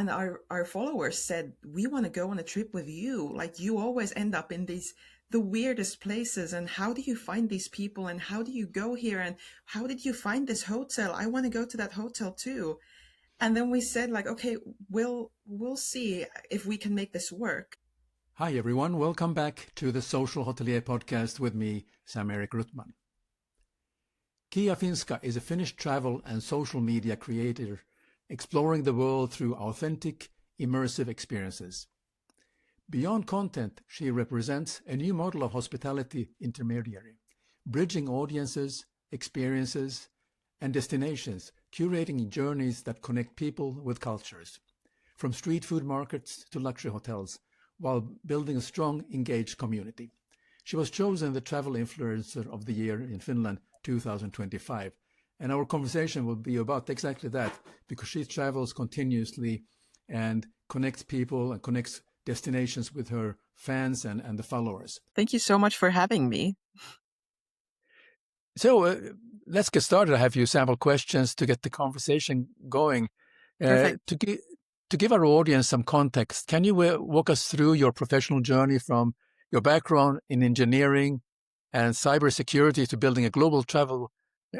and our followers said, we want to go on a trip with you. Like, you always end up in the weirdest places. And how do you find these people? And how do you go here? And how did you find this hotel? I want to go to that hotel too. And then we said, like, okay, we'll see if we can make this work. Hi everyone, welcome back to the Social Hotelier podcast with me, Sam-Erik Ruttmann. Finska is a Finnish travel and social media creator exploring the world through authentic, immersive experiences. Beyond content, she represents a new model of hospitality intermediary, bridging audiences, experiences, and destinations, curating journeys that connect people with cultures, from street food markets to luxury hotels, while building a strong, engaged community. She was chosen the Travel Influencer of the Year in Finland 2025. And our conversation will be about exactly that, because she travels continuously and connects people and connects destinations with her fans and the followers. Thank you so much for having me. So let's get started. I have a few sample questions to get the conversation going. Perfect. To give our audience some context, can you walk us through your professional journey from your background in engineering and cybersecurity to building a global travel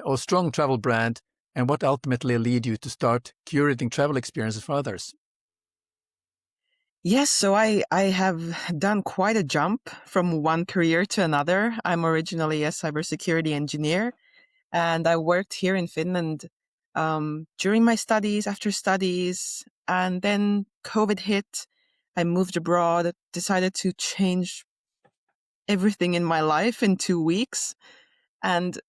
or strong travel brand, and what ultimately led you to start curating travel experiences for others? Yes, so I have done quite a jump from one career to another. I'm originally a cybersecurity engineer, and I worked here in Finland during my studies, after studies, and then COVID hit. I moved abroad, decided to change everything in my life in 2 weeks. And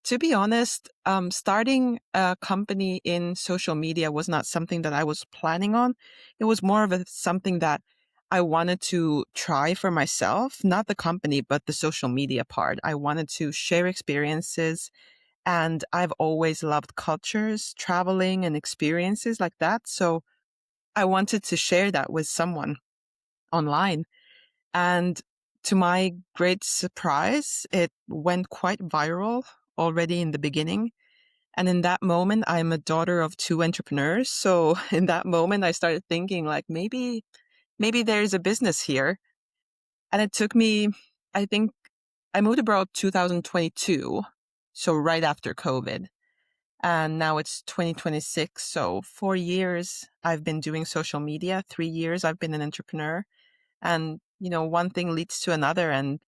to be honest, starting a company in social media was not something that I was planning on. It was more of something that I wanted to try for myself, not the company, but the social media part. I wanted to share experiences, and I've always loved cultures, traveling, and experiences like that. So I wanted to share that with someone online. And to my great surprise, it went quite viral already in the beginning. And in that moment, I'm a daughter of two entrepreneurs. So in that moment, I started thinking like, maybe there's a business here. And it took me, I think I moved abroad 2022. So right after COVID. And now it's 2026. So 4 years I've been doing social media. 3 years I've been an entrepreneur. And, one thing leads to another. And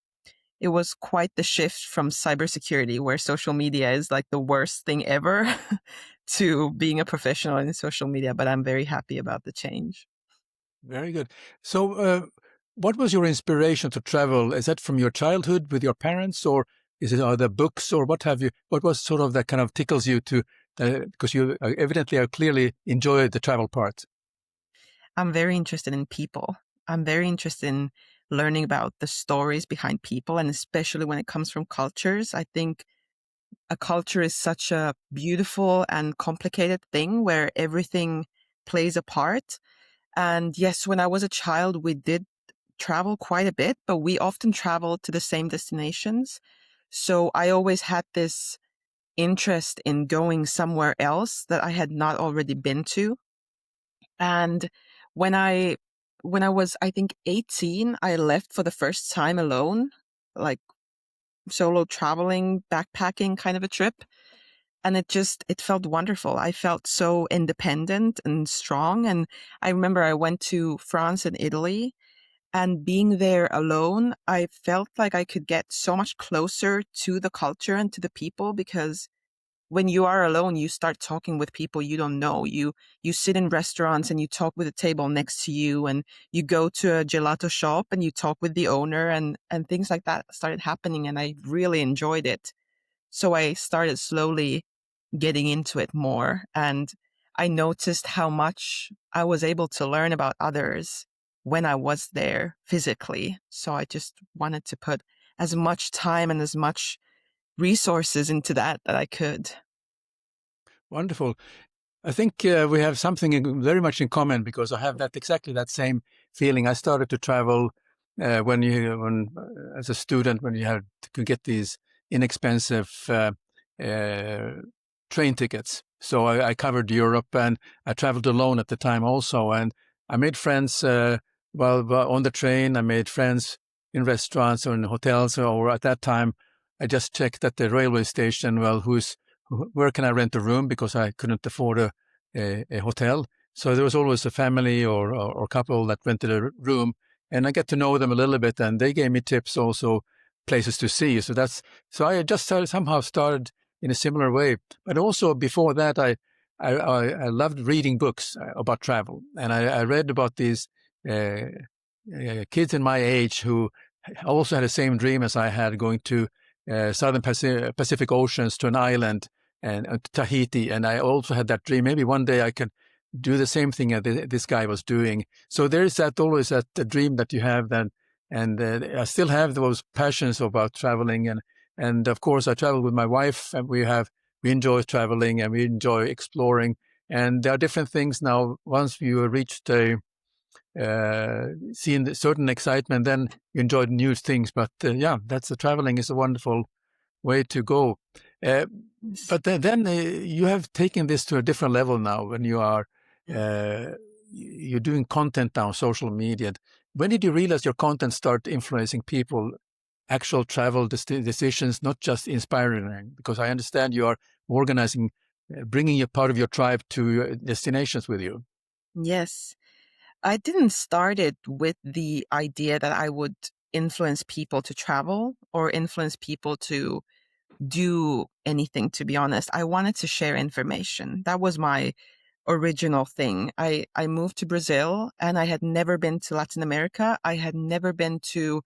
it was quite the shift from cybersecurity, where social media is like the worst thing ever, to being a professional in social media. But I'm very happy about the change. Very good. So what was your inspiration to travel? Is that from your childhood with your parents, or is it other books, or what have you? What was sort of that kind of tickles you to, because you evidently are clearly enjoy the travel part? I'm very interested in people. I'm very interested in learning about the stories behind people, and especially when it comes from cultures. I think a culture is such a beautiful and complicated thing where everything plays a part. And yes, when I was a child, we did travel quite a bit, but we often traveled to the same destinations. So I always had this interest in going somewhere else that I had not already been to. And when I was, I think, 18, I left for the first time alone, like solo traveling, backpacking kind of a trip. And it felt wonderful. I felt so independent and strong. And I remember I went to France and Italy, and being there alone, I felt like I could get so much closer to the culture and to the people, because when you are alone, you start talking with people you don't know. You sit in restaurants and you talk with the table next to you, and you go to a gelato shop and you talk with the owner, and things like that started happening, and I really enjoyed it. So I started slowly getting into it more, and I noticed how much I was able to learn about others when I was there physically. So I just wanted to put as much time and as much resources into that I could. Wonderful. I think we have something very much in common, because I have exactly that same feeling. I started to travel as a student, when you could get these inexpensive train tickets. So I covered Europe, and I traveled alone at the time also. And I made friends while on the train. I made friends in restaurants or in hotels. Or at that time, I just checked at the railway station, well, where can I rent a room, because I couldn't afford a hotel. So there was always a family or couple that rented a room, and I got to know them a little bit, and they gave me tips also, places to see. So I just somehow started in a similar way. But also before that, I loved reading books about travel, and I read about these uh, kids in my age who also had the same dream as I had, going to southern Pacific Oceans, to an island, and Tahiti. And I also had that dream. Maybe one day I can do the same thing that this guy was doing. So there is that, always that dream that you have. Then, and I still have those passions about traveling. And of course, I travel with my wife, and we enjoy traveling, and we enjoy exploring. And there are different things now. Once you reached seeing certain excitement, then you enjoy new things. But yeah, traveling is a wonderful way to go. Uh, Yes. but then you have taken this to a different level now, when you are you're doing content now on social media. When did you realize your content start influencing people, actual travel decisions, not just inspiring? Because I understand you are organizing, bringing a part of your tribe to destinations with you. Yes. I didn't start it with the idea that I would influence people to travel or influence people to do anything, to be honest. I wanted to share information. That was my original thing. I moved to Brazil, and I had never been to Latin America. I had never been to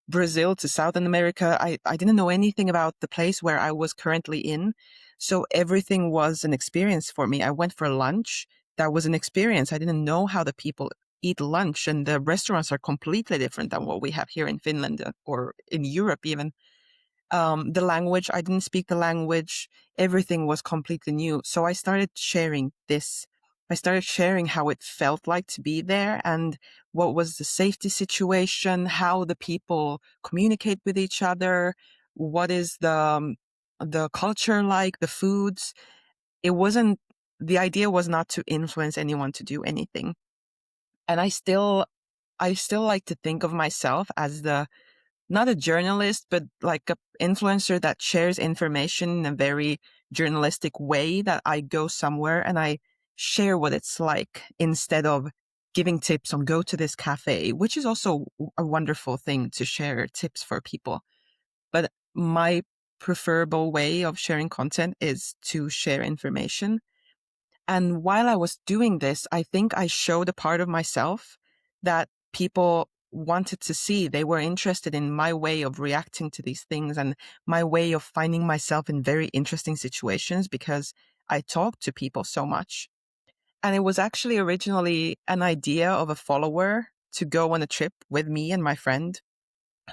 Brazil, to Southern America. I didn't know anything about the place where I was currently in. So everything was an experience for me. I went for lunch. That was an experience. I didn't know how the people eat lunch, and the restaurants are completely different than what we have here in Finland or in Europe even. The language, I didn't speak the language. Everything was completely new. So I started sharing this. I started sharing how it felt like to be there, and what was the safety situation, how the people communicate with each other, what is the culture like, the foods. It wasn't, the idea was not to influence anyone to do anything. And I still like to think of myself as not a journalist, but like an influencer that shares information in a very journalistic way, that I go somewhere and I share what it's like, instead of giving tips on go to this cafe, which is also a wonderful thing to share tips for people. But my preferable way of sharing content is to share information. And while I was doing this, I think I showed a part of myself that people wanted to see. They were interested in my way of reacting to these things and my way of finding myself in very interesting situations, because I talked to people so much. And it was actually originally an idea of a follower to go on a trip with me and my friend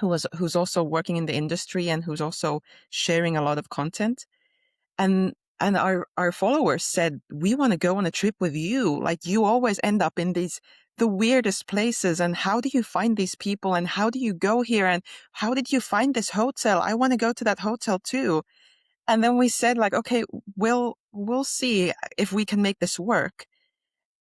who's also working in the industry and who's also sharing a lot of content. And our followers said, we want to go on a trip with you. Like, you always end up in the weirdest places. And how do you find these people? And how do you go here? And how did you find this hotel? I want to go to that hotel too. And then we said, like, okay, we'll see if we can make this work.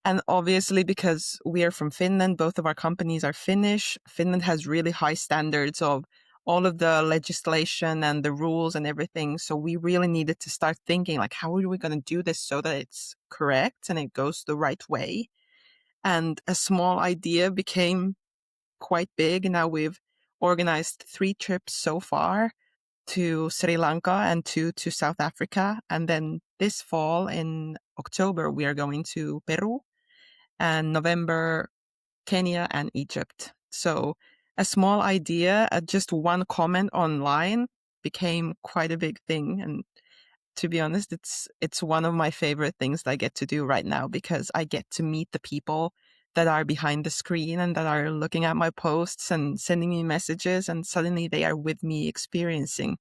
And obviously, because we are from Finland, both of our companies are Finnish. Finland has really high standards of all of the legislation and the rules and everything. So we really needed to start thinking, like, how are we going to do this so that it's correct and it goes the right way? And a small idea became quite big. Now we've organized 3 trips so far, to Sri Lanka and 2 to South Africa. And then this fall in October, we are going to Peru, and November, Kenya and Egypt. So a small idea, just one comment online became quite a big thing. And to be honest, it's one of my favorite things that I get to do right now, because I get to meet the people that are behind the screen and that are looking at my posts and sending me messages, and suddenly they are with me experiencing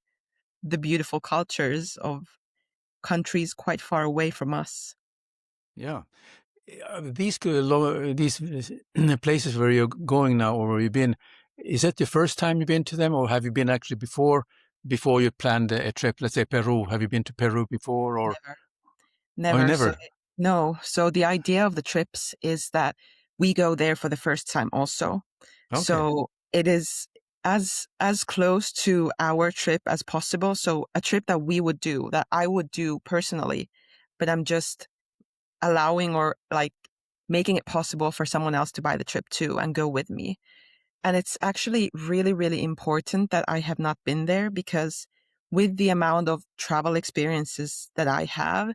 the beautiful cultures of countries quite far away from us. Yeah. These places where you're going now, or where you've been, is that the first time you've been to them, or have you been actually before you planned a trip? Let's say Peru. Have you been to Peru before, or? Never. Oh, you never. So never? no. So the idea of the trips is that we go there for the first time also. Okay. So it is as close to our trip as possible. So a trip that we would do, that I would do personally, but I'm just allowing or like making it possible for someone else to buy the trip too and go with me. And it's actually really, really important that I have not been there because with the amount of travel experiences that I have,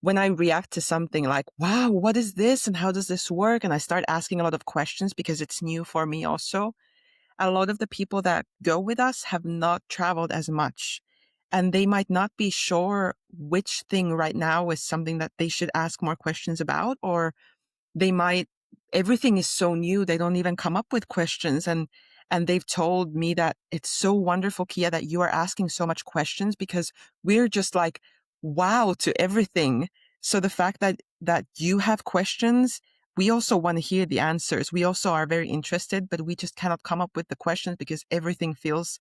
when I react to something like, wow, what is this? And how does this work? And I start asking a lot of questions because it's new for me also. A lot of the people that go with us have not traveled as much. And they might not be sure which thing right now is something that they should ask more questions about, or they might, everything is so new, they don't even come up with questions. And they've told me that it's so wonderful, Kia, that you are asking so much questions because we're just like, wow to everything. So the fact that you have questions, we also want to hear the answers. We also are very interested, but we just cannot come up with the questions because everything feels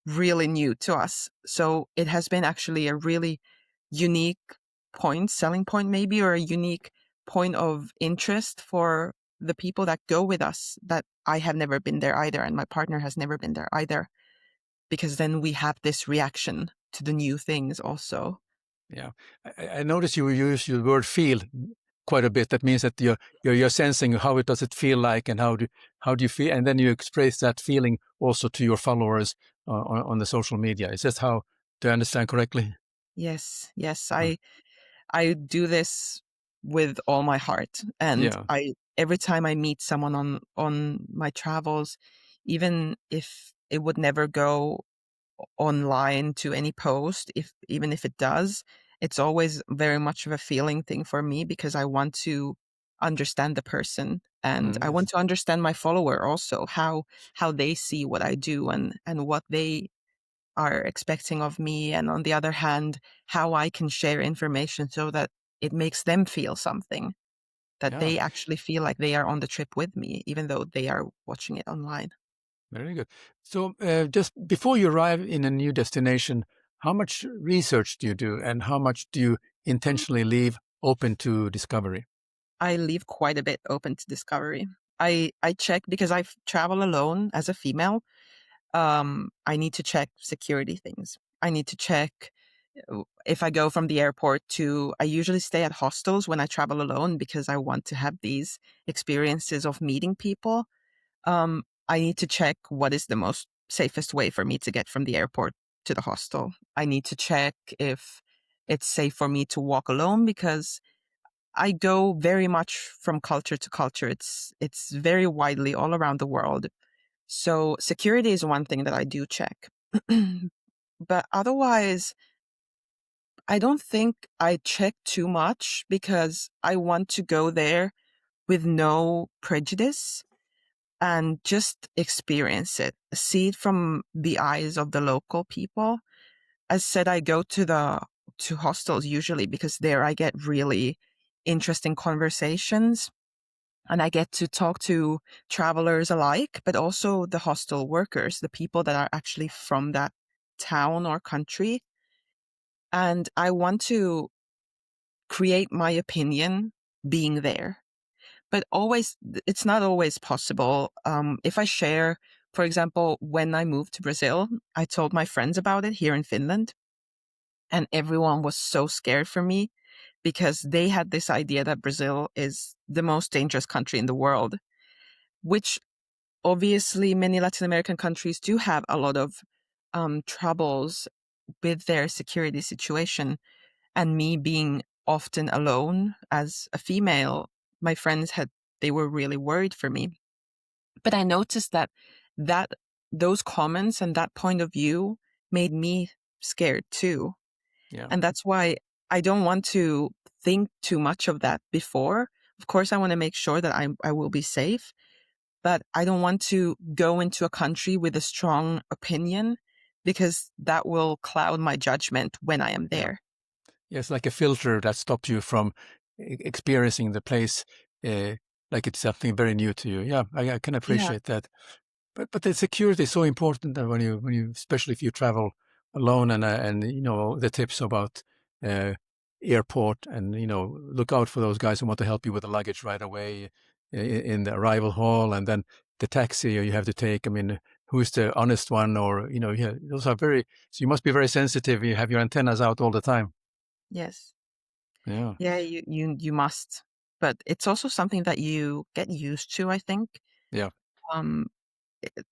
really new to us. So it has been actually a really unique point, selling point maybe, or a unique point of interest for the people that go with us, that I have never been there either. And my partner has never been there either, because then we have this reaction to the new things also. Yeah. I notice you use your word feel quite a bit. That means that you're sensing how it does it feel like, and how do you feel, and then you express that feeling also to your followers on the social media. Is that how, do I understand correctly? Yes, yes. Uh, I do this with all my heart. And yeah. I, every time I meet someone on my travels, even if it would never go online to any post, if even if it does, it's always very much of a feeling thing for me because I want to understand the person, and I want Yes. to understand my follower also, how they see what I do, and what they are expecting of me, and on the other hand, how I can share information so that it makes them feel something, that Yeah. they actually feel like they are on the trip with me, even though they are watching it online. Very good. So just before you arrive in a new destination, how much research do you do, and how much do you intentionally leave open to discovery? I leave quite a bit open to discovery. I check because I travel alone as a female. I need to check security things. I need to check if I go from the airport to, I usually stay at hostels when I travel alone because I want to have these experiences of meeting people. I need to check what is the most safest way for me to get from the airport to the hostel. I need to check if it's safe for me to walk alone because I go very much from culture to culture. It's very widely all around the world. So security is one thing that I do check. But otherwise, I don't think I check too much because I want to go there with no prejudice and just experience it, see it from the eyes of the local people. As said, I go to hostels usually because there I get really interesting conversations, and I get to talk to travelers alike, but also the hostel workers, the people that are actually from that town or country. And I want to create my opinion being there. But always, it's not always possible. If I share, for example, when I moved to Brazil, I told my friends about it here in Finland, and everyone was so scared for me because they had this idea that Brazil is the most dangerous country in the world, which obviously many Latin American countries do have a lot of troubles with their security situation. And me being often alone as a female, my friends they were really worried for me. But I noticed that those comments and that point of view made me scared too. Yeah. And that's why I don't want to think too much of that before. Of course, I want to make sure that I will be safe, but I don't want to go into a country with a strong opinion because that will cloud my judgment when I am Yeah. there. Yes, like a filter that stops you from experiencing the place uh, like it's something very new to you. Yeah, I can Yeah. appreciate that. But the security is so important that when you especially if you travel alone, and you know the tips about airport, and look out for those guys who want to help you with the luggage right away in the arrival hall, and then the taxi you have to take. I mean, who's the honest one, or yeah, those are very. So you must be very sensitive. You have your antennas out all the time. Yes. Yeah, Yeah, you must. But it's also something that you get used to, I think. yeah, Um,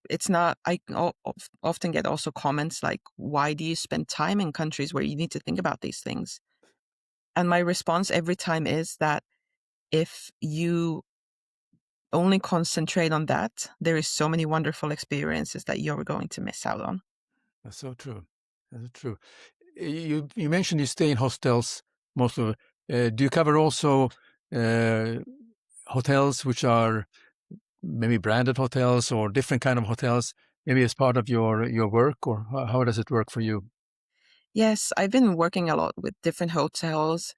it's not, often get also comments like, why do you spend time in countries where you need to think about these things? And my response every time is that if you only concentrate on that, there is so many wonderful experiences that you're going to miss out on. that's so true. That's true. You mentioned you stay in hostels most of. Do you cover also uh, hotels which are maybe branded hotels or different kind of hotels, maybe as part of your work, or how does it work for you? Yes, I've been working a lot with different hotels.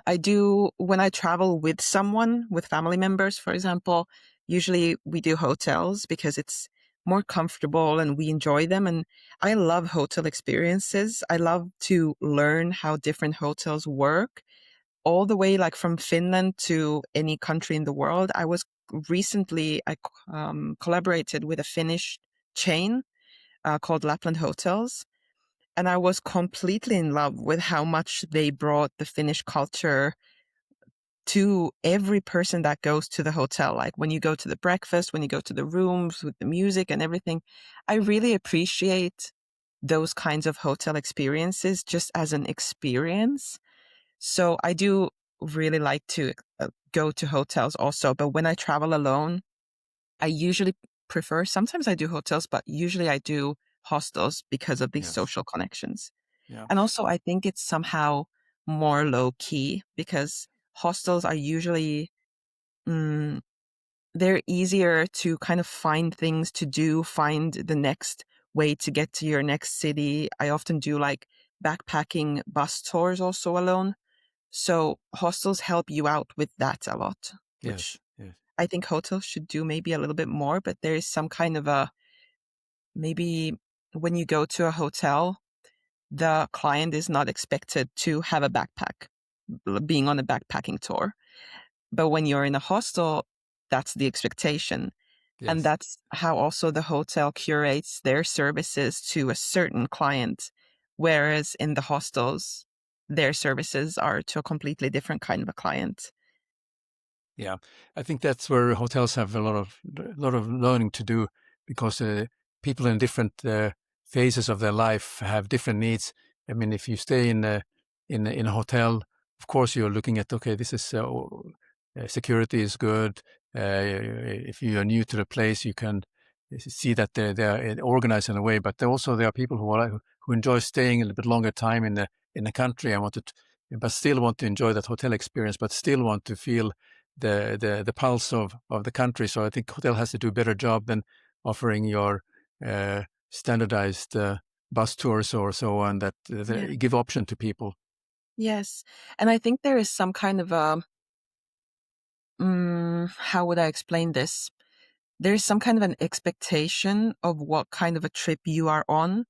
I do, when I travel with someone, with family members, for example, usually we do hotels because it's more comfortable and we enjoy them. And I love hotel experiences. I love to learn how different hotels work, all the way like from Finland to any country in the world. I was recently, I collaborated with a Finnish chain called Lapland Hotels. And I was completely in love with how much they brought the Finnish culture to every person that goes to the hotel. Like when you go to the breakfast, when you go to the rooms with the music and everything, I really appreciate those kinds of hotel experiences just as an experience. So I do really like to go to hotels also. But when I travel alone, I usually prefer, sometimes I do hotels, but usually I do hostels because of these Yes. social connections. Yeah. And also, I think it's somehow more low key because hostels are usually, mm, they're easier to kind of find things to do, find the next way to get to your next city. I often do like backpacking bus tours also alone. So hostels help you out with that a lot, which Yes. Yes. I think hotels should do maybe a little bit more, but there is some kind of a, maybe when you go to a hotel, the client is not expected to have a backpack, being on a backpacking tour. But when you're in a hostel, that's the expectation. And Yes. that's how also the hotel curates their services to a certain client. Whereas in the hostels, their services are to a completely different kind of a client. Yeah, I think that's where hotels have a lot of learning to do, because people in different phases of their life have different needs. I mean, if you stay in a hotel, of course you're looking at, okay, this is security is good. If you are new to the place, you can see that they're organized in a way. But there are people who enjoy staying a little bit longer time in the country and but still want to enjoy that hotel experience, but still want to feel the pulse of the country. So I think hotel has to do a better job than offering your standardized bus tours or so on, that Yeah. give option to people. Yes. And I think there is some kind of a, how would I explain this? There's some kind of an expectation of what kind of a trip you are on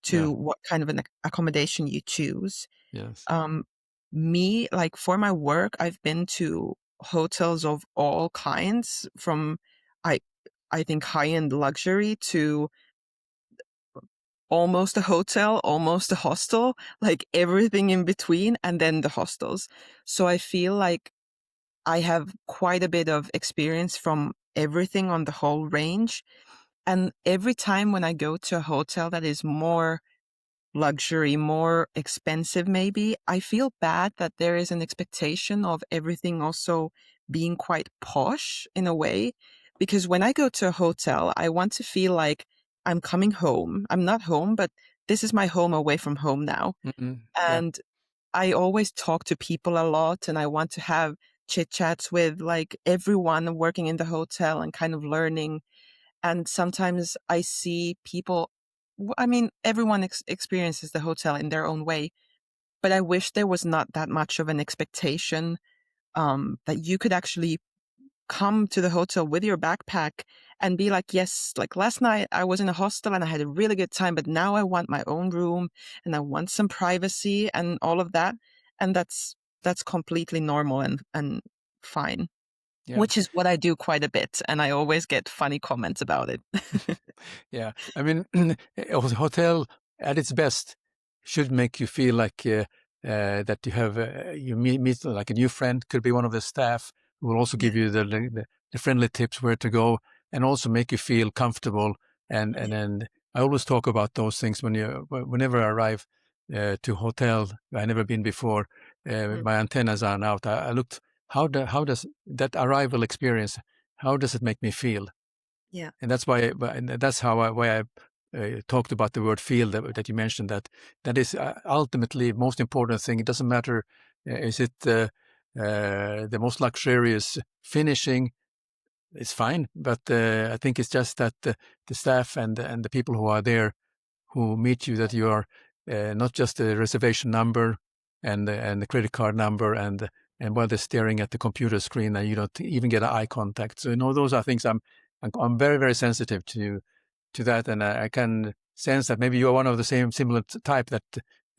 Yeah. to what kind of an accommodation you choose. Yes. Um, Me, like for my work, I've been to hotels of all kinds, from I I think high-end luxury to almost a hotel, almost a hostel, like everything in between, and then the hostels. So I feel like I have quite a bit of experience from everything on the whole range. And every time when I go to a hotel that is more luxury, more expensive, maybe, I feel bad that there is an expectation of everything also being quite posh in a way. Because when I go to a hotel, I want to feel like I'm coming home. I'm not home, but this is my home away from home now. Yeah. And I always talk to people a lot and I want to have chit chats with like everyone working in the hotel and kind of learning. And sometimes I see people, I mean, everyone experiences the hotel in their own way, but I wish there was not that much of an expectation, that you could actually come to the hotel with your backpack and be like, yes, like last night I was in a hostel and I had a really good time, but now I want my own room and I want some privacy and all of that. and that's completely normal and fine, Yeah. which is what I do quite a bit, and I always get funny comments about it. Yeah, I mean, a hotel at its best should make you feel like that you have you meet like a new friend. Could be one of the staff who will also Yeah, give you the friendly tips where to go, and also make you feel comfortable. And yeah, then I always talk about those things whenever I arrive to hotel I never been before. mm, My antennas are out. I looked how does that arrival experience? How does it make me feel? yeah. And that's why, and that's why I talked about the word feel that you mentioned. That is ultimately most important thing. It doesn't matter is it the most luxurious finishing. It's fine, but I think it's just that the staff and the people who are there who meet you that you are not just the reservation number and the credit card number and while they're staring at the computer screen and you don't even get eye contact. So those are things I'm very very sensitive to that, and I can sense that maybe you are one of the similar type that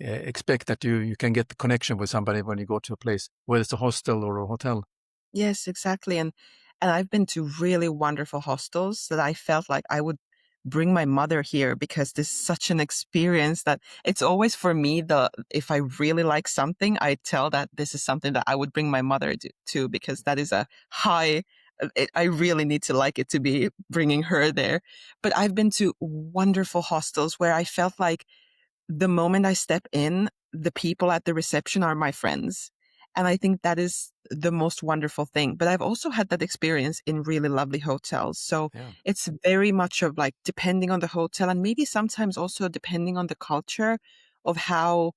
expect that you can get the connection with somebody when you go to a place, whether it's a hostel or a hotel. Yes, exactly. And I've been to really wonderful hostels that I felt like I would bring my mother here because this is such an experience that it's always for me the if I really like something, I tell that this is something that I would bring my mother to because that is a high I really need to like it to be bringing her there. But I've been to wonderful hostels where I felt like the moment I step in, the people at the reception are my friends. And I think that is the most wonderful thing. But I've also had that experience in really lovely hotels. So Yeah, it's very much of like depending on the hotel and maybe sometimes also depending on the culture of how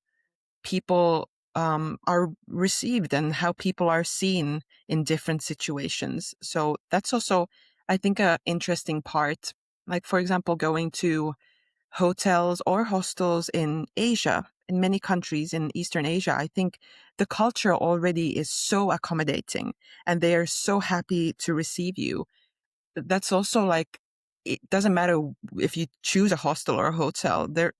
people are received and how people are seen in different situations. So that's also, I think, a interesting part. Like, for example, going to hotels or hostels in Asia, in many countries in Eastern Asia, I think the culture already is so accommodating and they are so happy to receive you. That's also like, it doesn't matter if you choose a hostel or a hotel, their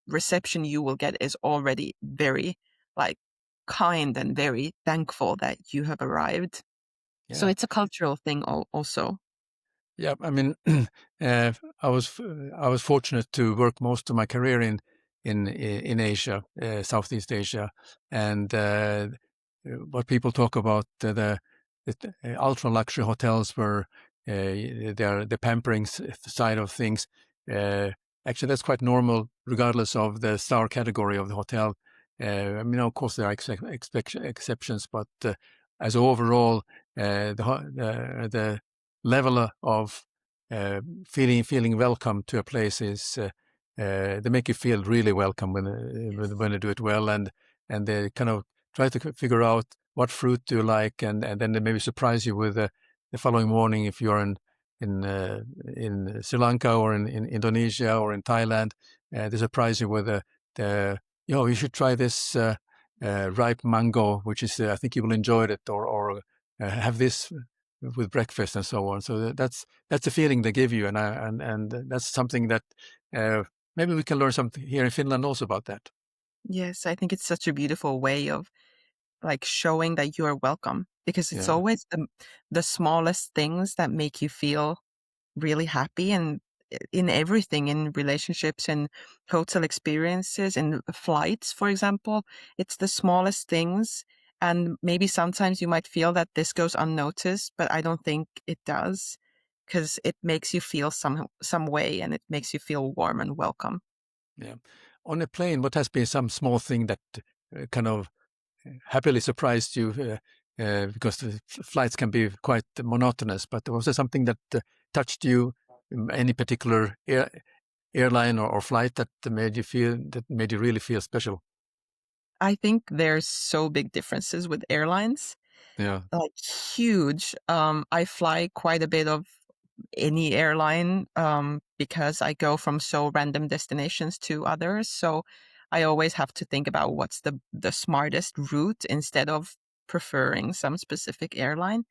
reception you will get is already very like kind and very thankful that you have arrived. So yeah. it's a cultural thing also. Yeah, I mean, I was fortunate to work most of my career in Asia, Southeast Asia, and what people talk about the ultra luxury hotels where they're the pampering side of things. Uh, Actually, that's quite normal, regardless of the star category of the hotel. I mean, of course, there are exceptions, but as overall, the level of feeling welcome to a place is they make you feel really welcome when they do it well, and they kind of try to figure out what fruit do you like, and then they maybe surprise you with the following morning if you're in Sri Lanka or in Indonesia or in Thailand. They surprise you with the you should try this ripe mango, which is I think you will enjoy it, or have this with breakfast and so on. So that's a feeling they give you, and that's something that uh, maybe we can learn something here in Finland also about that. Yes, I think it's such a beautiful way of like showing that you are welcome because it's Yeah, always the smallest things that make you feel really happy and in everything in relationships and hotel experiences and flights for example it's the smallest things and maybe sometimes you might feel that this goes unnoticed but I don't think it does because it makes you feel some way and it makes you feel warm and welcome. yeah. On a plane, what has been some small thing that kind of happily surprised you? Because the flights can be quite monotonous, but was there something that touched you? Any particular airline or flight that made you really feel special? I think there's so big differences with airlines, Yeah, like huge. I fly quite a bit of any airline because I go from so random destinations to others. So I always have to think about what's the smartest route instead of preferring some specific airline.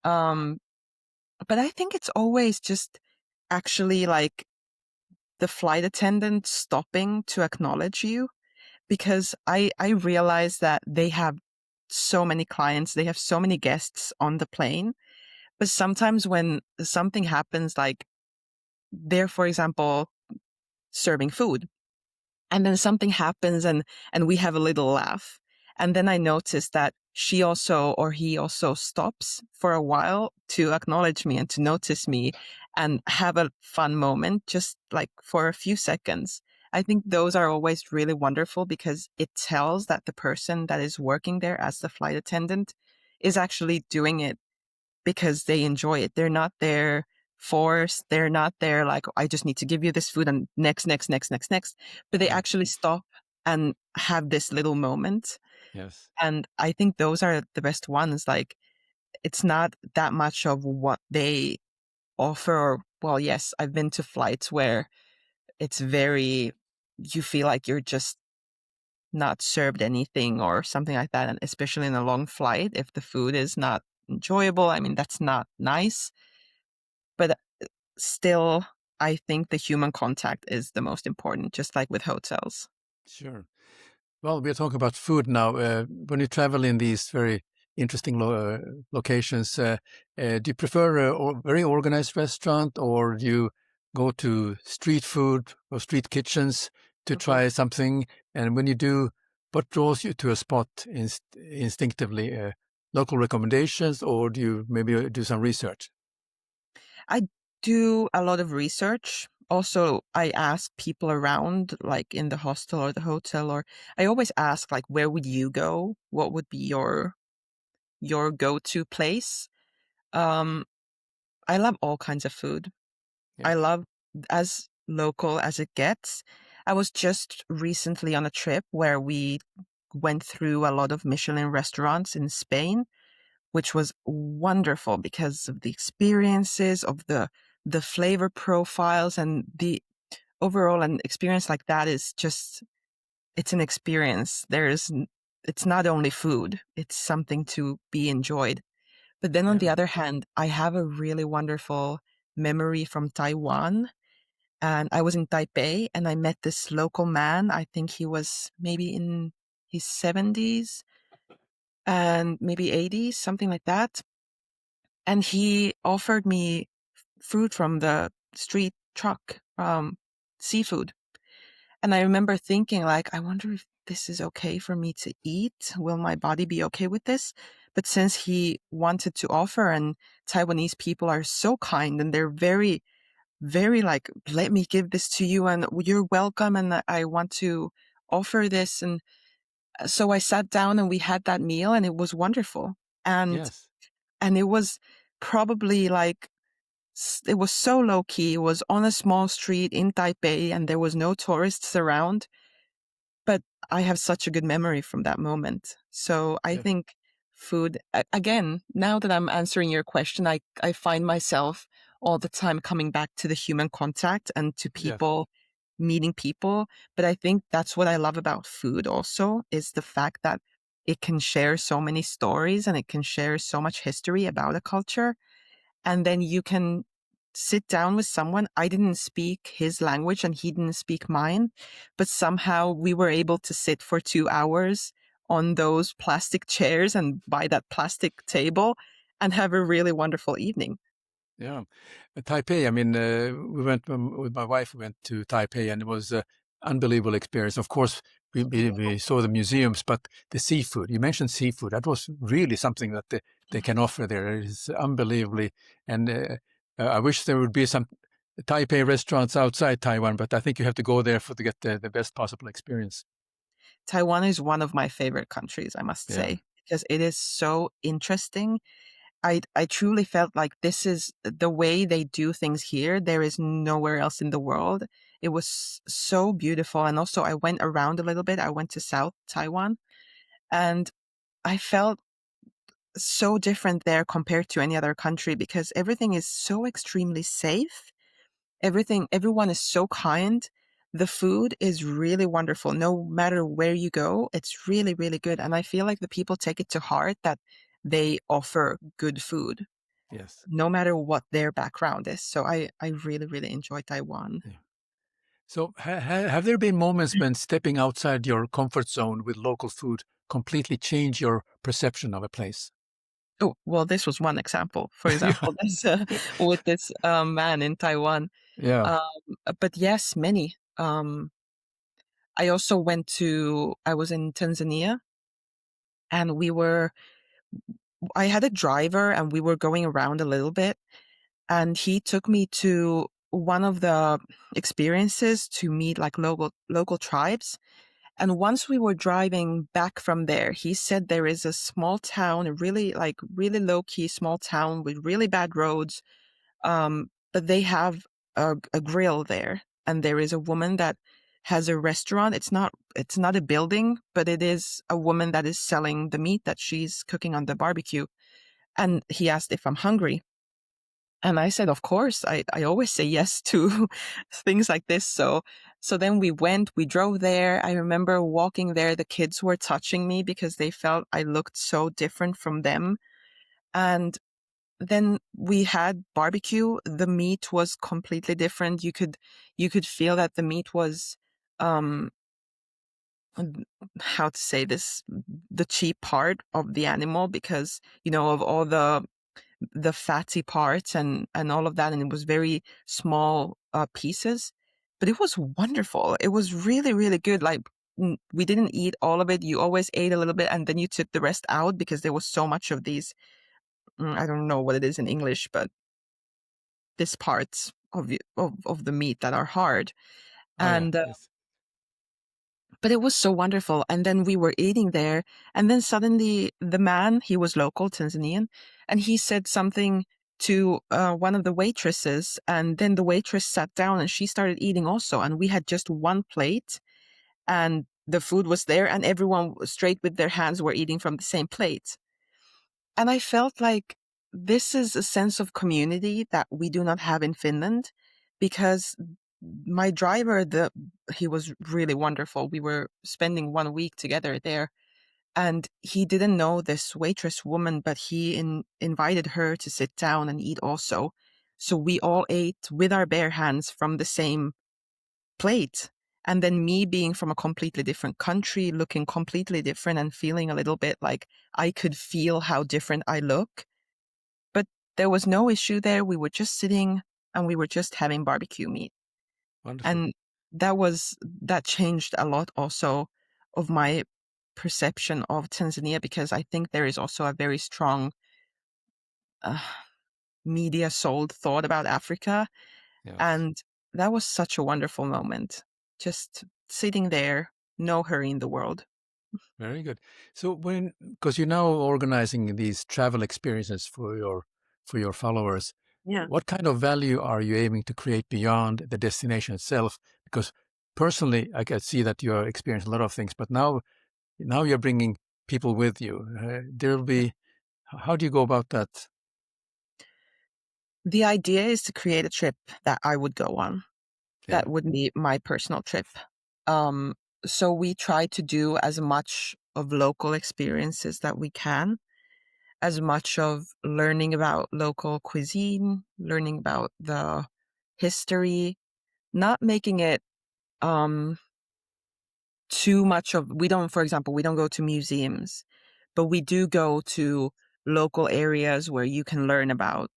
Um, but I think it's always just actually like the flight attendant stopping to acknowledge you because I realize that they have so many clients, they have so many guests on the plane. But sometimes when something happens, like they're, for example, serving food, and then something happens and we have a little laugh. And then I notice that she also or he also stops for a while to acknowledge me and to notice me and have a fun moment, just like for a few seconds. I think those are always really wonderful because it tells that the person that is working there as the flight attendant is actually doing it because they enjoy it. They're not there forced. They're not there like, I just need to give you this food and next, next, next, next, next. But they Yeah. actually stop and have this little moment. Yes. And I think those are the best ones. Like, it's not that much of what they offer. Or, well, yes, I've been to flights where it's very, you feel like you're just not served anything or something like that. And especially in a long flight, if the food is not enjoyable, I mean, that's not nice. But still, I think the human contact is the most important, just like with hotels. Sure. Well, we're talking about food now. When you travel in these very interesting locations, do you prefer a very organized restaurant, or do you go to street food or street kitchens to Mhm. try something? And when you do, what draws you to a spot instinctively? Local recommendations, or do you maybe do some research? I do a lot of research. Also, I ask people around, like in the hostel or the hotel, or I always ask, like, where would you go? What would be your go-to place? Um, I love all kinds of food. Yeah. I love as local as it gets. I was just recently on a trip where we went through a lot of Michelin restaurants in Spain, which was wonderful because of the experiences of the flavor profiles and the overall an experience like that is just it's an experience. It's not only food, it's something to be enjoyed. But then on the Yeah. other hand, I have a really wonderful memory from Taiwan. And I was in Taipei and I met this local man. I think he was maybe in his 70s and maybe 80s, something like that. And he offered me fruit from the street truck, seafood. And I remember thinking, like, I wonder if this is okay for me to eat. Will my body be okay with this? But since he wanted to offer, and Taiwanese people are so kind and they're very, very like, let me give this to you and you're welcome. And I want to offer this. And so I sat down and we had that meal and it was wonderful. And, Yes. and it was probably like, it was so low key. It was on a small street in Taipei and there was no tourists around. But I have such a good memory from that moment. So I Yeah. think food, again, now that I'm answering your question, I find myself all the time coming back to the human contact and to Yes. people, meeting people. But I think that's what I love about food also is the fact that it can share so many stories and it can share so much history about a culture and then you can sit down with someone. I didn't speak his language and he didn't speak mine, but somehow we were able to sit for 2 hours on those plastic chairs and by that plastic table and have a really wonderful evening. Yeah. Taipei, I mean, we went with my wife, we went to Taipei, and it was an unbelievable experience. Of course, we saw the museums, but the seafood, you mentioned seafood, that was really something that they can offer there. It is unbelievably. And I wish there would be some Taipei restaurants outside Taiwan, but I think you have to go there to get the best possible experience. Taiwan is one of my favorite countries, I must Yeah. say, because it is so interesting. I truly felt like this is the way they do things here. There is nowhere else in the world. It was so beautiful. And also I went around a little bit. I went to South Taiwan and I felt so different there compared to any other country because everything is so extremely safe. Everyone is so kind. The food is really wonderful. No matter where you go, it's really, really good. And I feel like the people take it to heart that they offer good food Yes. no matter what their background is. So I really, really enjoy Taiwan. Yeah. So have there been moments when stepping outside your comfort zone with local food completely changed your perception of a place? Oh, well, this was one example. For Yeah. example, this with this man in Taiwan. Yeah. Um, but yes, many. I also I was in Tanzania, and I had a driver and we were going around a little bit, and he took me to one of the experiences to meet like local tribes. And once we were driving back from there, he said there is a small town, a really low key small town with really bad roads. But they have a grill there, and there is a woman that has a restaurant. It's not a building, but it is a woman that is selling the meat that she's cooking on the barbecue. And he asked if I'm hungry. And I said, of course, I always say yes to things like this. So then we drove there. I remember walking there. The kids were touching me because they felt I looked so different from them. And then we had barbecue. The meat was completely different. You could feel that the meat was, um, how to say this, the cheap part of the animal because, of all the fatty parts and all of that, and it was very small pieces, but it was wonderful. It was really really good. Like we didn't eat all of it. You always ate a little bit and then you took the rest out because there was so much of these, I don't know what it is in English, but these parts of the meat that are hard. Oh, yeah. And Yes. but it was so wonderful. And then we were eating there, and then suddenly the man, he was local Tanzanian, and he said something to one of the waitresses, and then the waitress sat down and she started eating also, and we had just one plate, and the food was there, and everyone straight with their hands were eating from the same plate. And I felt like this is a sense of community that we do not have in Finland, because my driver, he was really wonderful. We were spending 1 week together there, and he didn't know this waitress woman, but he invited her to sit down and eat also. So we all ate with our bare hands from the same plate. And then me being from a completely different country, looking completely different and feeling a little bit like I could feel how different I look. But there was no issue there. We were just sitting and we were just having barbecue meat. Wonderful. And that changed a lot also of my perception of Tanzania, because I think there is also a very strong uh, media sold thought about Africa. Yes. And that was such a wonderful moment. Just sitting there, no hurry in the world. Very good. So because you're now organizing these travel experiences for your followers, Yeah. what kind of value are you aiming to create beyond the destination itself? Because personally, I can see that you are experiencing a lot of things, but now you're bringing people with you. There'll be How do you go about that? The idea is to create a trip that I would go on. Yeah. That would be my personal trip. Um, so we try to do as much of local experiences that we can, as much of learning about local cuisine, learning about the history, not making it um, too much of, for example, we don't go to museums, but we do go to local areas where you can learn about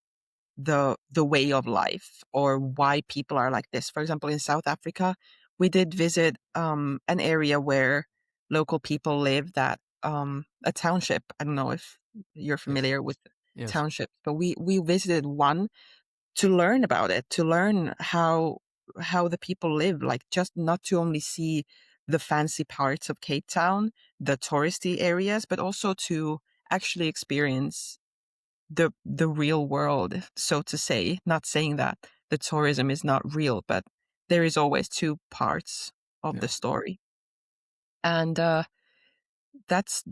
the way of life or why people are like this. For example, in South Africa, we did visit an area where local people live, that a township. I don't know if you're Yes. familiar with Yes. townships, but we visited one to learn about it, to learn how the people live, like just not to only see the fancy parts of Cape Town, the touristy areas, but also to actually experience the real world, so to say. Not saying that the tourism is not real, but there is always two parts of the Yeah. story. And that's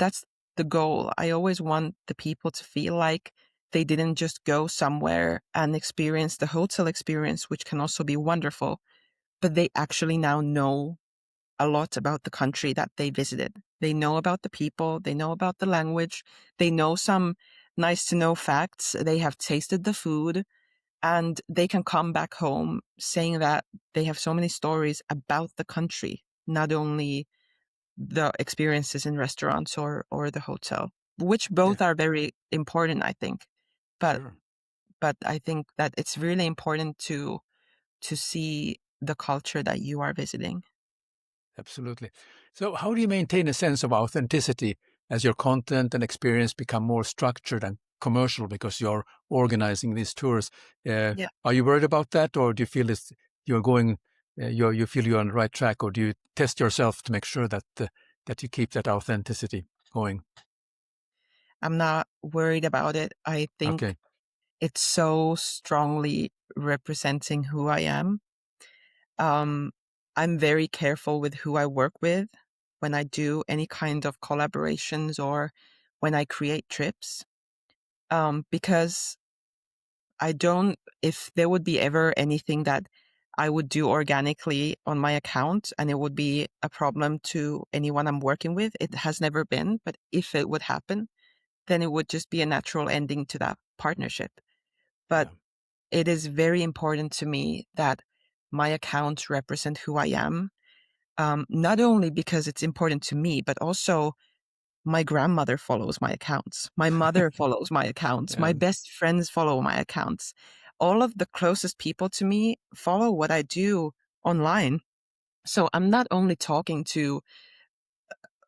the goal. I always want the people to feel like they didn't just go somewhere and experience the hotel experience, which can also be wonderful, but they actually now know a lot about the country that they visited. They know about the people, they know about the language, they know some nice to know facts, they have tasted the food, and they can come back home saying that they have so many stories about the country, not only the experiences in restaurants or the hotel, which Yeah, both are very important, I think. But sure. but I think that it's really important to see the culture that you are visiting. Absolutely. So how do you maintain a sense of authenticity as your content and experience become more structured and commercial because you're organizing these tours? Yeah. Are you worried about that, or do you feel you're going, you feel you're on the right track, or do you test yourself to make sure that you keep that authenticity going? I'm not worried about it. I think Okay. it's so strongly representing who I am. Um, I'm very careful with who I work with when I do any kind of collaborations or when I create trips. Because I don't, if there would be ever anything that I would do organically on my account and it would be a problem to anyone I'm working with, it has never been. But if it would happen, then it would just be a natural ending to that partnership. But Yeah. it is very important to me that my accounts represent who I am. Not only because it's important to me, but also my grandmother follows my accounts. My mother follows my accounts. My Yeah. best friends follow my accounts. All of the closest people to me follow what I do online. So I'm not only talking to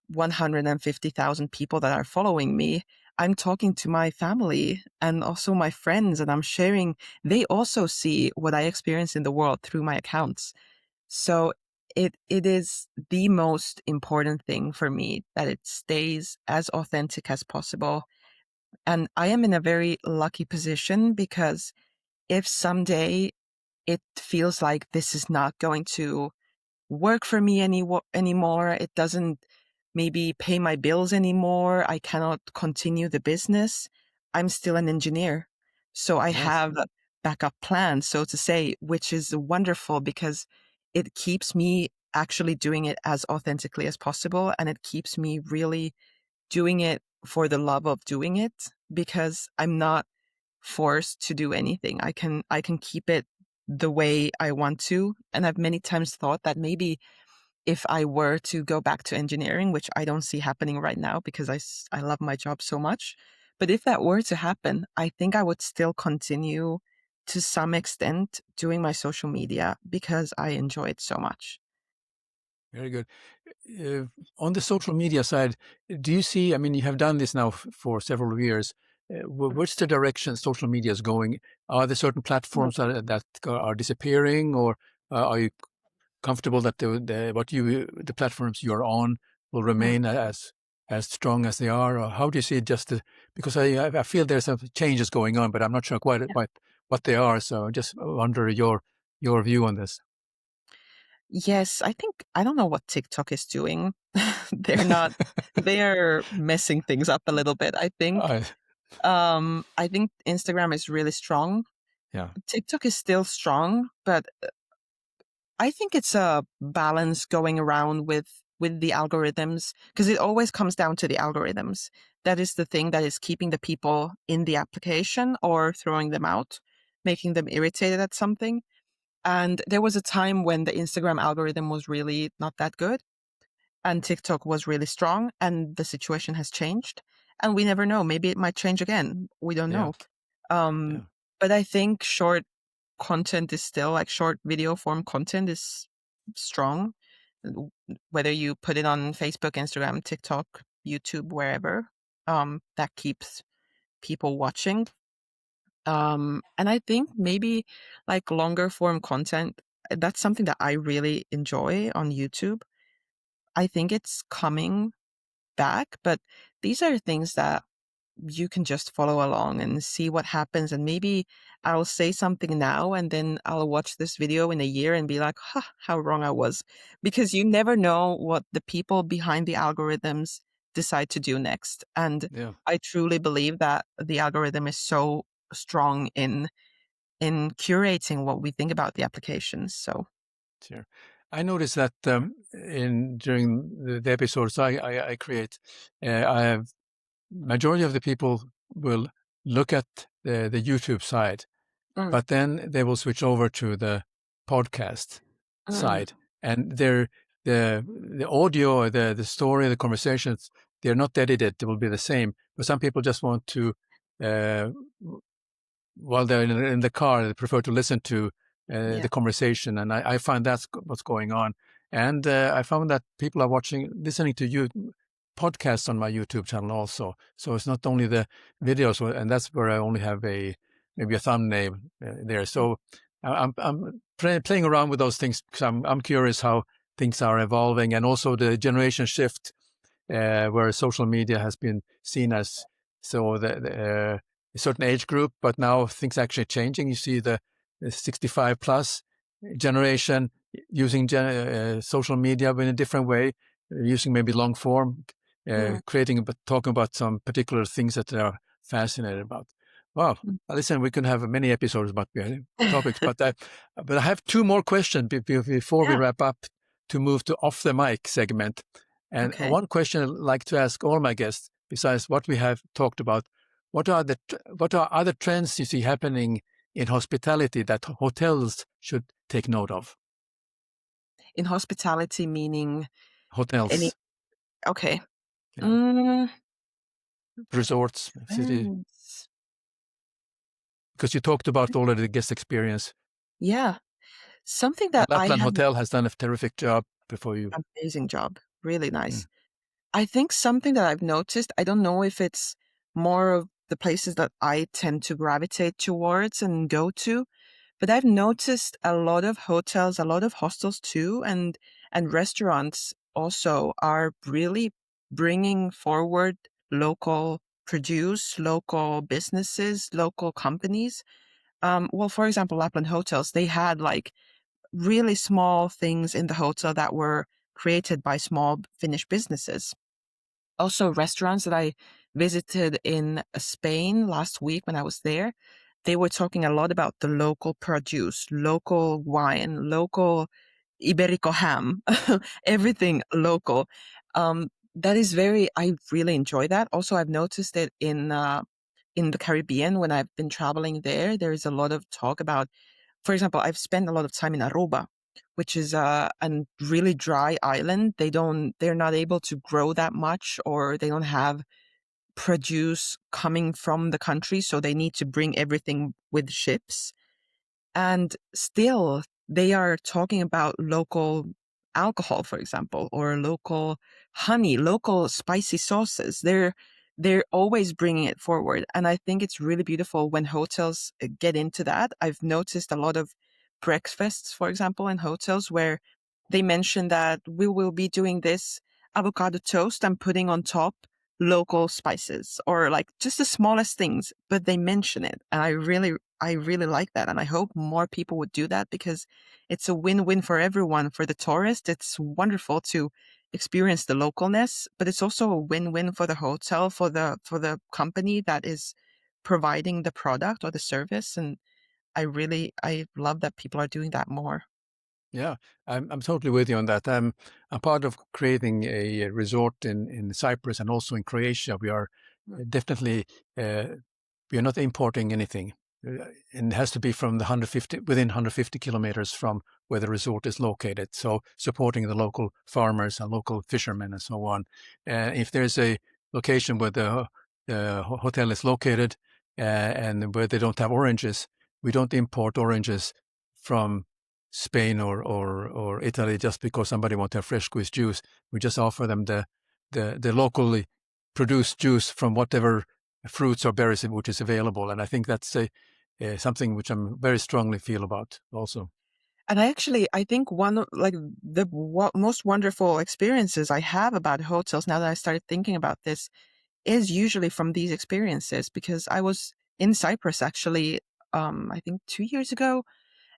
150,000 people that are following me. I'm talking to my family and also my friends, and I'm sharing. They also see what I experience in the world through my accounts. So it is the most important thing for me that it stays as authentic as possible. And I am in a very lucky position because if someday it feels like this is not going to work for me anymore, it doesn't maybe pay my bills anymore, I cannot continue the business, I'm still an engineer. So I Yes. have a backup plan, so to say, which is wonderful because it keeps me actually doing it as authentically as possible. And it keeps me really doing it for the love of doing it because I'm not forced to do anything. I can keep it the way I want to. And I've many times thought that maybe if I were to go back to engineering, which I don't see happening right now because I love my job so much. But if that were to happen, I think I would still continue to some extent doing my social media because I enjoy it so much. Very good. Uh, on the social media side, do you see, I mean, you have done this now for several years. What's the direction social media is going? Are there certain platforms that are disappearing, or are you comfortable that the platforms you're on will remain as strong as they are? Or how do you see it? Because I feel there's some changes going on, but I'm not sure quite what they are. So I just wonder your view on this. Yes, I think I don't know what TikTok is doing. They're not they're messing things up a little bit, I think. I, I think Instagram is really strong. yeah, TikTok is still strong, but I think it's a balance going around with the algorithms because it always comes down to the algorithms. That is the thing that is keeping the people in the application or throwing them out, making them irritated at something. And there was a time when the Instagram algorithm was really not that good and TikTok was really strong, and the situation has changed. And we never know. Maybe it might change again. We don't yeah, know. Um, yeah, but I think short content is still like short video form content is strong, whether you put it on Facebook, Instagram, TikTok, YouTube, wherever. That keeps people watching. And I think maybe like longer form content, that's something that I really enjoy on YouTube. I think it's coming back, but these are things that you can just follow along and see what happens. And maybe I'll say something now and then I'll watch this video in a year and be like, huh, how wrong I was. Because you never know what the people behind the algorithms decide to do next. And yeah. I truly believe that the algorithm is so strong in curating what we think about the applications. So Sure. I noticed that in during the episodes I create, I have majority of the people will look at the YouTube side, Mm, but then they will switch over to the podcast mm, side, and the audio, or the story, the conversations, they're not edited. They will be the same. But some people just want to, uh, while they're in the car, they prefer to listen to yeah. the conversation, and I find that's what's going on. And I found that people are listening to you podcasts on my YouTube channel also. So it's not only the videos, and that's where I only have maybe a thumbnail there. So I'm playing around with those things because I'm curious how things are evolving, and also the generation shift where social media has been seen as a certain age group, but now things are actually changing. You see the 65 plus generation using social media in a different way, using maybe long form, Mm, talking about some particular things that they are fascinated about. Wow. mm. Listen, we can have many episodes about topics, but I have two more questions before we Yeah. wrap up to move to off the mic segment. And Okay. one question I'd like to ask all my guests, besides what we have talked about, what are other trends you see happening in hospitality that hotels should take note of? In hospitality, meaning any. Hotels, Okay. yeah, Mm, resorts, city, trends. because you talked about already the guest experience. Yeah. Something And that I Lapland have Hotel has done a terrific job before you. amazing job. Really Mm. nice. I think something that I've noticed, I don't know if it's more of the places that I tend to gravitate towards and go to, but I've noticed a lot of hotels, a lot of hostels too, and restaurants also are really bringing forward local produce, local businesses, local companies. Well, for example, Lapland hotels, they had like really small things in the hotel that were created by small Finnish businesses. Also, restaurants that I visited in Spain last week when I was there, they were talking a lot about the local produce, local wine, local Iberico ham, everything local. That is I really enjoy that. Also, I've noticed it in the Caribbean when I've been traveling there. There is a lot of talk about, for example, I've spent a lot of time in Aruba, which is a really dry island. They're not able to grow that much, or they don't have produce coming from the country. So they need to bring everything with ships. And still, they are talking about local alcohol, for example, or local honey, local spicy sauces. They're always bringing it forward, and I think it's really beautiful when hotels get into that. I've noticed a lot of breakfasts, for example, in hotels where they mention that we will be doing this avocado toast and putting on top local spices, or like just the smallest things, but they mention it, and I really like that. And I hope more people would do that, because it's a win-win for everyone. For the tourist, it's wonderful to experience the localness, but it's also a win-win for the hotel, for the company that is providing the product or the service. And I love that people are doing that more. Yeah, I'm totally with you on that. I'm part of creating a resort in Cyprus and also in Croatia. We are definitely we are not importing anything. And it has to be from within 150 kilometers from where the resort is located. So supporting the local farmers and local fishermen and so on. If there's a location where the hotel is located and where they don't have oranges, we don't import oranges from Spain or Italy just because somebody wants to have fresh squeezed juice. We just offer them the locally produced juice from whatever fruits or berries which is available. And I think that's something which I'm very strongly feel about also. And I think one of like the most wonderful experiences I have about hotels, now that I started thinking about this, is usually from these experiences, because I was in Cyprus actually, I think 2 years ago,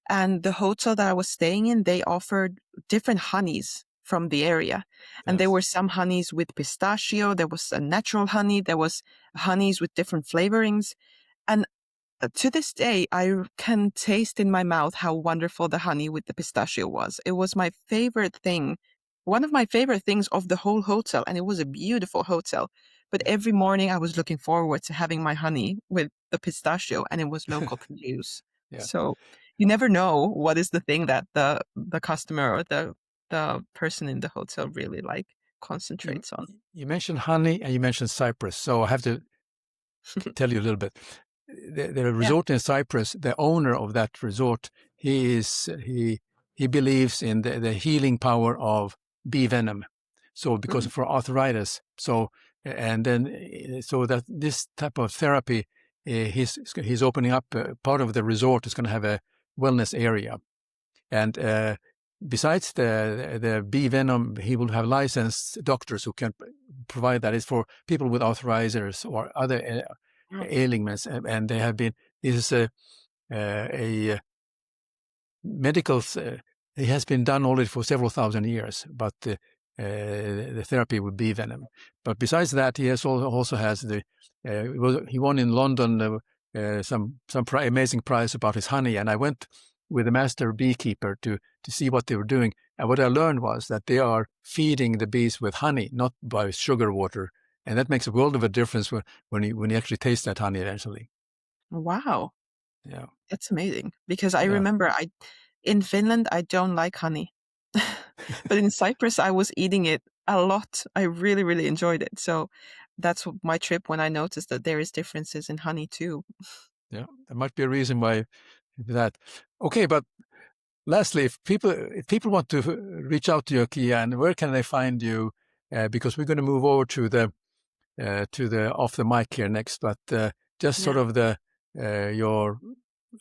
and the hotel that I was staying in, they offered different honeys from the area. And there Yes. were some honeys with pistachio, there was a natural honey, there was honeys with different flavorings. And to this day, I can taste in my mouth how wonderful the honey with the pistachio was. It was my favorite thing, one of my favorite things of the whole hotel, and it was a beautiful hotel. But every morning I was looking forward to having my honey with the pistachio, and it was local produce. Yeah. So you never know what is the thing that the customer or the person in the hotel really like You, concentrates on. you mentioned honey and you mentioned Cyprus. So I have to tell you a little bit. The Yeah. resort in Cyprus, the owner of that resort, he believes in the healing power of bee venom. So because Mm. for arthritis, and then so that this type of therapy, he's opening up part of the resort is going to have a wellness area, and besides the bee venom, he will have licensed doctors who can provide that. It's for people with arthritis or other Mm. ailments, and they have been. This is a medical. It has been done already for several thousand years, but the therapy with bee venom. But besides that, he has also has the. He won in London some amazing prize about his honey, and I went with a master beekeeper to see what they were doing. And what I learned was that they are feeding the bees with honey, not by sugar water, and that makes a world of a difference when you actually taste that honey eventually. Wow, Yeah, that's amazing. Because I yeah. remember in Finland I don't like honey. But in Cyprus I was eating it a lot. I really, really enjoyed it. So that's my trip when I noticed that there is differences in honey too. Yeah, there might be a reason why that. Okay, but lastly, if people want to reach out to you, Kian, where can they find you? Because we're going to move over to the off the mic here next, but just sort Yeah. of the your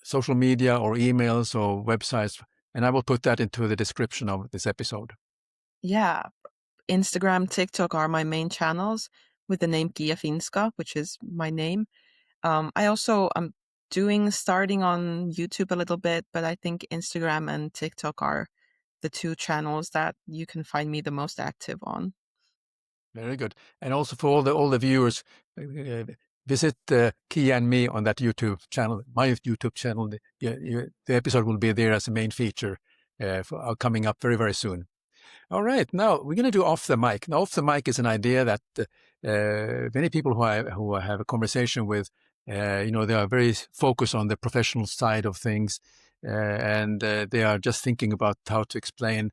social media or emails or websites, and I will put that into the description of this episode. Yeah. Instagram, TikTok are my main channels with the name Kia Finska, which is my name. I also am starting on YouTube a little bit, but I think Instagram and TikTok are the two channels that you can find me the most active on. Very good. And also for all the viewers, visit Kia and me on that YouTube channel, my YouTube channel. The episode will be there as a main feature coming up very, very soon. All right, now we're going to do off the mic. Now, off the mic is an idea that many people who I have a conversation with, they are very focused on the professional side of things, and they are just thinking about how to explain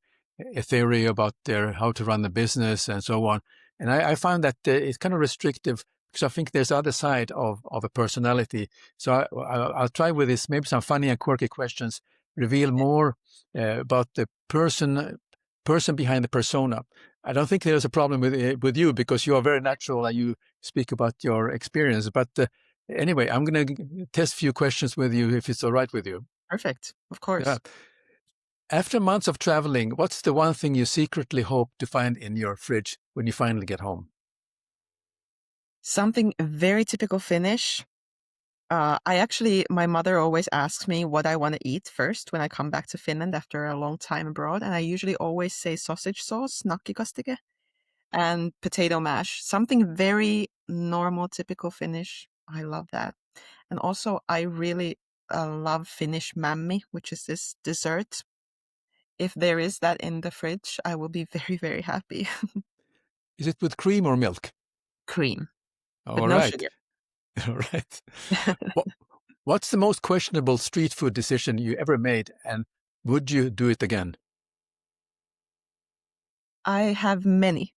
a theory about how to run the business and so on. And I find that it's kind of restrictive because I think there's the other side of a personality. So I'll try with this, maybe some funny and quirky questions, reveal more about the person behind the persona. I don't think there's a problem with you because you are very natural and you speak about your experience. But anyway, I'm going to test a few questions with you if it's all right with you. Perfect. Of Yeah. course. After months of traveling, what's the one thing you secretly hope to find in your fridge when you finally get home? Something very typical Finnish. My mother always asks me what I want to eat first when I come back to Finland after a long time abroad. And I usually always say sausage sauce, nakkikastike, and potato mash. Something very normal, typical Finnish. I love that. And also, I really love Finnish mämmi, which is this dessert. If there is that in the fridge, I will be very, very happy. Is it with cream or milk? Cream, but All no right. sugar. All right. What, what's the most questionable street food decision you ever made, and would you do it again? I have many.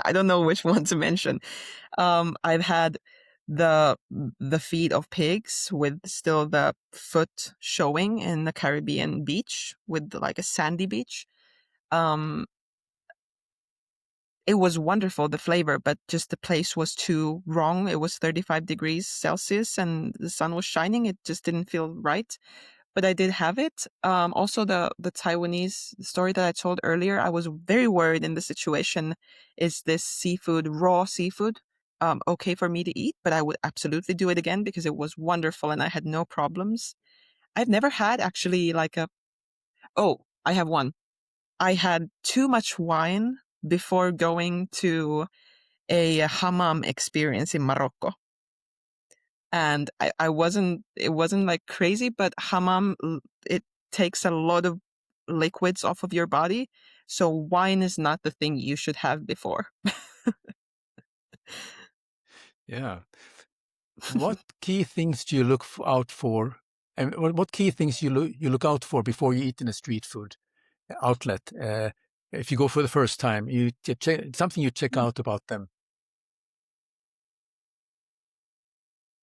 I don't know which one to mention. I've had the feet of pigs with still the foot showing in the Caribbean beach with like a sandy beach. Um, it was wonderful, the flavor, but just the place was too wrong. It was 35 degrees Celsius and the sun was shining. It just didn't feel right. But I did have it. Also, the Taiwanese story that I told earlier, I was very worried in the situation. Is this seafood, raw seafood, okay for me to eat? But I would absolutely do it again because it was wonderful and I had no problems. I've never had actually oh, I have one. I had too much wine before going to a hammam experience in Morocco. And it wasn't like crazy, but it takes a lot of liquids off of your body. So wine is not the thing you should have before. Yeah. What key things do you look out for And what key things you look out for before you eat in a street food outlet? If you go for the first time, you check something you check Hmm. out about them.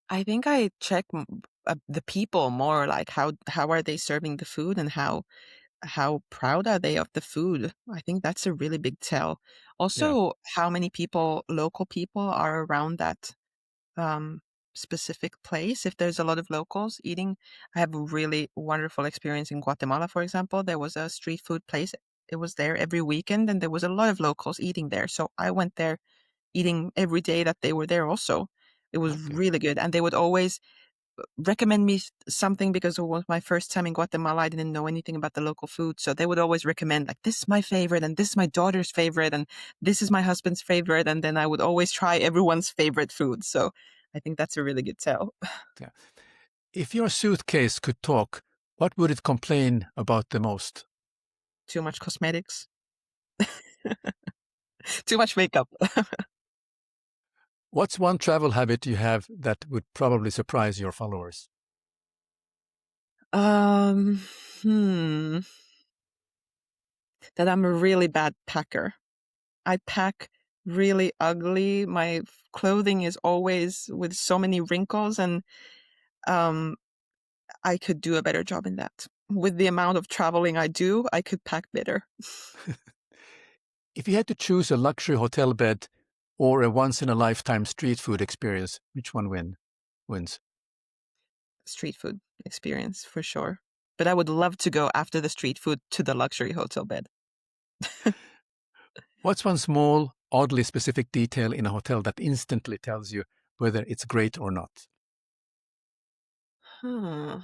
I think I check the people more, like how are they serving the food and how proud are they of the food? I think that's a really big tell. Yeah. Also, how many people, local people, are around that um, specific place. If there's a lot of locals eating, I have a really wonderful experience in Guatemala, for example. There was a street food place. It was there every weekend, and there was a lot of locals eating there. So I went there eating every day that they were there also. It was Okay. really good. And they would always recommend me something because it was my first time in Guatemala. I didn't know anything about the local food. So they would always recommend, like, this is my favorite, and this is my daughter's favorite, and this is my husband's favorite. And then I would always try everyone's favorite food. So I think that's a really good tell. Yeah. If your suitcase could talk, what would it complain about the most? Too much cosmetics, too much makeup. What's one travel habit you have that would probably surprise your followers? Um, hmm, that I'm a really bad packer. I pack really ugly. My clothing is always with so many wrinkles, and um, I could do a better job in that. With the amount of traveling I do, I could pack better. If you had to choose a luxury hotel bed or a once-in-a-lifetime street food experience, which one wins? Street food experience for sure. But I would love to go after the street food to the luxury hotel bed. What's one small, oddly specific detail in a hotel that instantly tells you whether it's great or not? Huh.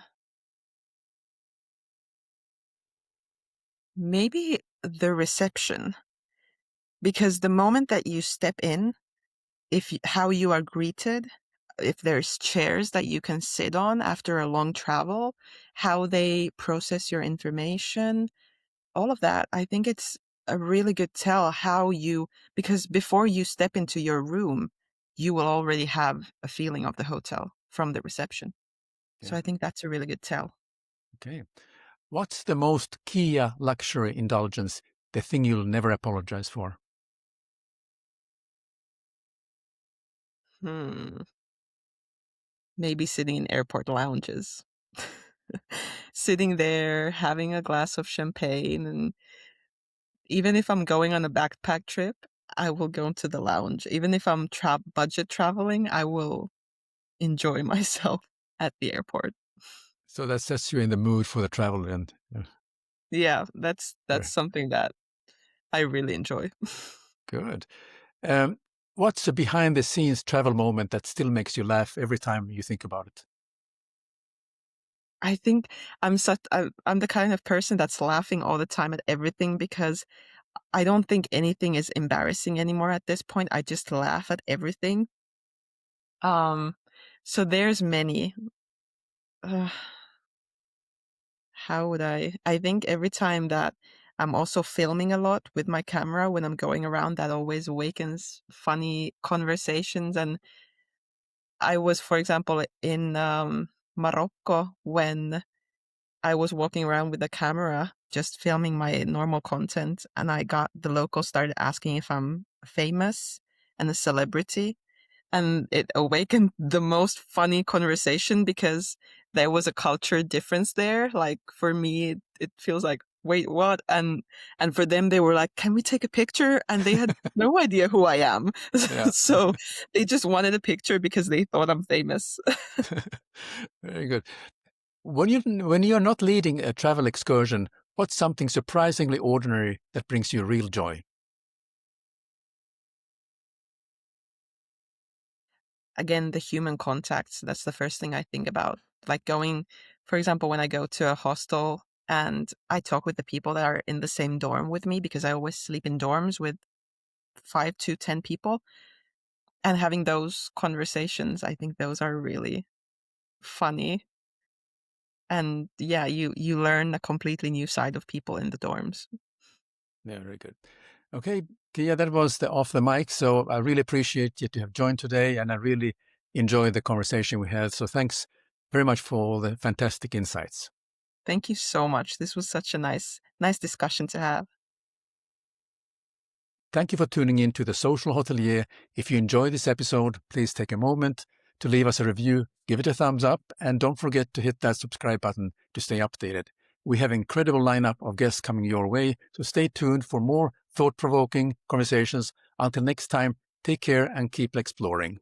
Maybe the reception. Because the moment that you step in, how you are greeted, if there's chairs that you can sit on after a long travel, how they process your information, all of that. I think it's a really good tell because before you step into your room, you will already have a feeling of the hotel from the reception. So Yeah. I think that's a really good tell. Okay. What's the most Kia luxury indulgence, the thing you'll never apologize for? Hmm. Maybe sitting in airport lounges. Sitting there, having a glass of champagne, and even if I'm going on a backpack trip, I will go into the lounge. Even if I'm budget traveling, I will enjoy myself at the airport. So that sets you in the mood for the travel and Yeah, that's very something that I really enjoy. good. Um, what's a behind the scenes travel moment that still makes you laugh every time you think about it? I think I'm the kind of person that's laughing all the time at everything because I don't think anything is embarrassing anymore at this point. I just laugh at everything. Um, so there's many. Uh, how would I think every time that I'm also filming a lot with my camera when I'm going around, that always awakens funny conversations. And I was, for example, in Morocco when I was walking around with a camera, just filming my normal content, and the locals started asking if I'm famous and a celebrity. And it awakened the most funny conversation because there was a culture difference there. Like for me, it feels like, wait, what? And for them, they were like, can we take a picture? And they had no idea who I am. Yeah. So they just wanted a picture because they thought I'm famous. Very good. When you're not leading a travel excursion, what's something surprisingly ordinary that brings you real joy? Again, the human contacts, that's the first thing I think about. Like going, for example, when I go to a hostel and I talk with the people that are in the same dorm with me, because I always sleep in dorms with 5 to 10 people, and having those conversations, I think those are really funny. And yeah, you learn a completely new side of people in the dorms. Yeah, very good. Okay, Kia, that was the off the mic. So I really appreciate you to have joined today, and I really enjoyed the conversation we had. So thanks very much for all the fantastic insights. Thank you so much. This was such a nice discussion to have. Thank you for tuning in to the Social Hotelier. If you enjoyed this episode, please take a moment to leave us a review, give it a thumbs up, and don't forget to hit that subscribe button to stay updated. We have an incredible lineup of guests coming your way, so stay tuned for more thought-provoking conversations. Until next time, take care and keep exploring.